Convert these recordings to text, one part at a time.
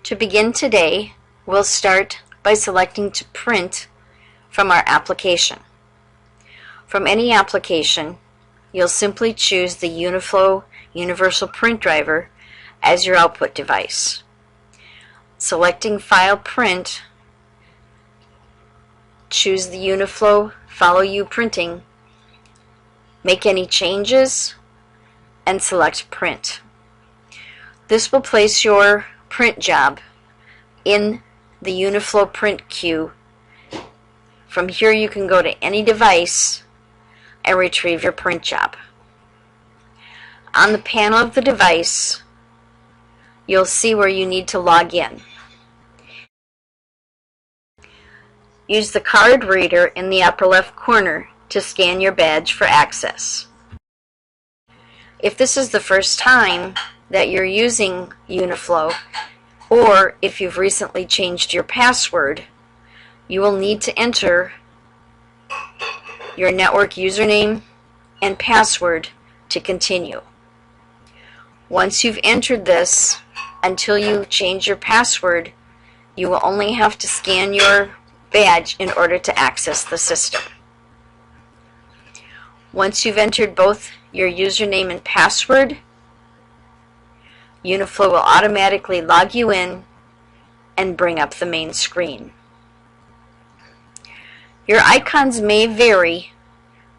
To begin today, we'll start by selecting to print from our application. From any application, you'll simply choose the uniFLOW Universal Print Driver as your output device. Selecting File Print, choose the uniFLOW Follow You Printing, make any changes, and select Print. This will place your print job in the uniFLOW print queue. From here you can go to any device and retrieve your print job. On the panel of the device, you'll see where you need to log in. Use the card reader in the upper left corner to scan your badge for access. If this is the first time that you're using uniFLOW, or if you've recently changed your password, you will need to enter your network username and password to continue. Once you've entered this, until you change your password, you will only have to scan your badge in order to access the system. Once you've entered both your username and password, uniFLOW will automatically log you in and bring up the main screen. Your icons may vary,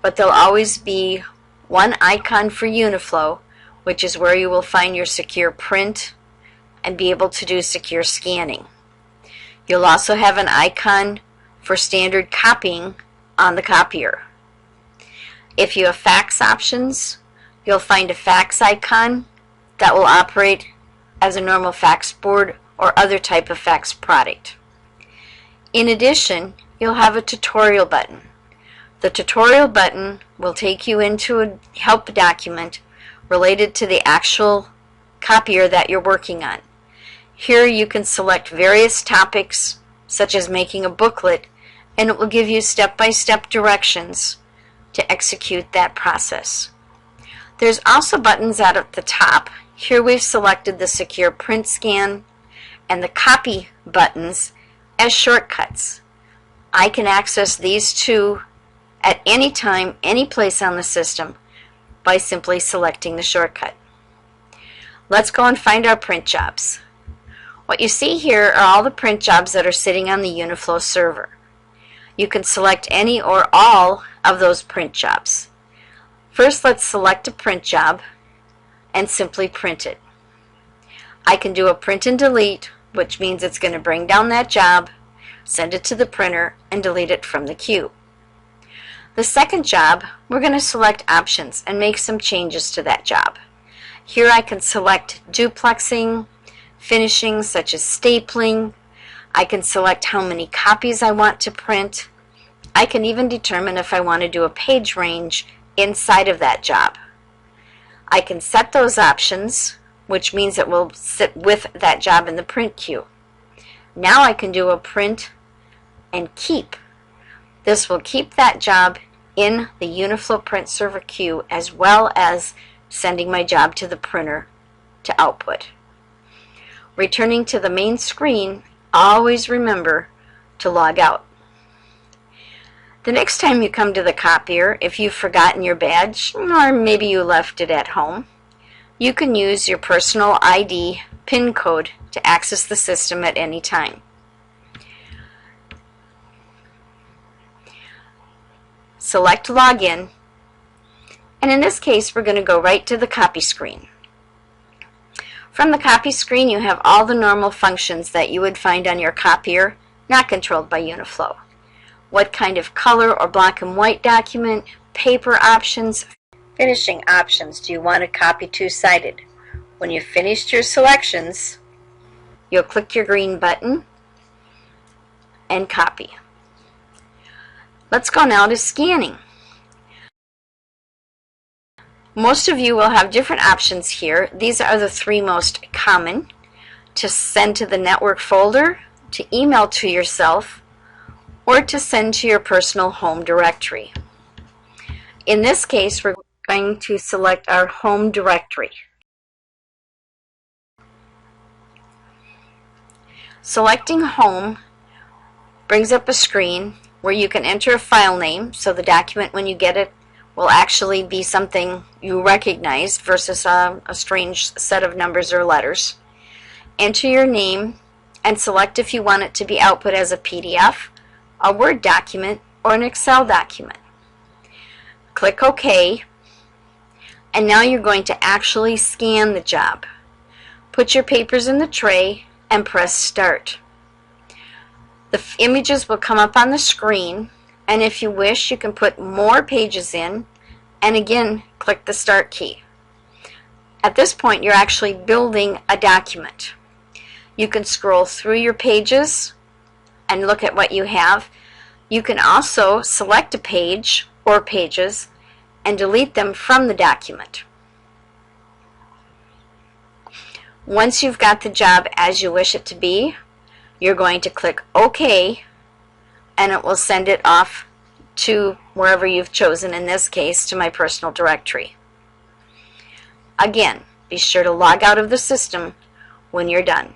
but there'll always be one icon for uniFLOW, which is where you will find your secure print and be able to do secure scanning. You'll also have an icon for standard copying on the copier. If you have fax options, you'll find a fax icon that will operate as a normal fax board or other type of fax product. In addition, you'll have a tutorial button. The tutorial button will take you into a help document related to the actual copier that you're working on. Here you can select various topics, such as making a booklet, and it will give you step-by-step directions to execute that process. There's also buttons out at the top. Here we've selected the Secure Print Scan and the Copy buttons as shortcuts. I can access these two at any time, any place on the system by simply selecting the shortcut. Let's go and find our print jobs. What you see here are all the print jobs that are sitting on the uniFLOW server. You can select any or all of those print jobs. First, let's select a print job and simply print it. I can do a print and delete, which means it's going to bring down that job, send it to the printer, and delete it from the queue. The second job, we're going to select options and make some changes to that job. Here I can select duplexing, finishing such as stapling. I can select how many copies I want to print. I can even determine if I want to do a page range inside of that job. I can set those options, which means it will sit with that job in the print queue. Now I can do a print and keep. This will keep that job in the uniFLOW print server queue, as well as sending my job to the printer to output. Returning to the main screen, always remember to log out. The next time you come to the copier, if you've forgotten your badge, or maybe you left it at home, you can use your personal ID PIN code to access the system at any time. Select Login, and in this case we're going to go right to the copy screen. From the copy screen you have all the normal functions that you would find on your copier, not controlled by uniFLOW. What kind of color or black and white document, paper options, finishing options do you want to copy two-sided. When you've finished your selections, you'll click your green button and copy. Let's go now to scanning. Most of you will have different options here. These are the three most common: to send to the network folder, to email to yourself, or to send to your personal home directory. In this case, we're going to select our home directory. Selecting Home brings up a screen where you can enter a file name, so the document when you get it will actually be something you recognize versus a strange set of numbers or letters. Enter your name and select if you want it to be output as a PDF, a Word document, or an Excel document. Click OK, and now you're going to actually scan the job. Put your papers in the tray and press Start. The images will come up on the screen, and if you wish you can put more pages in and again click the Start key. At this point you're actually building a document. You can scroll through your pages and look at what you have. You can also select a page or pages and delete them from the document. Once you've got the job as you wish it to be, you're going to click OK, and it will send it off to wherever you've chosen, in this case to my personal directory. Again, be sure to log out of the system when you're done.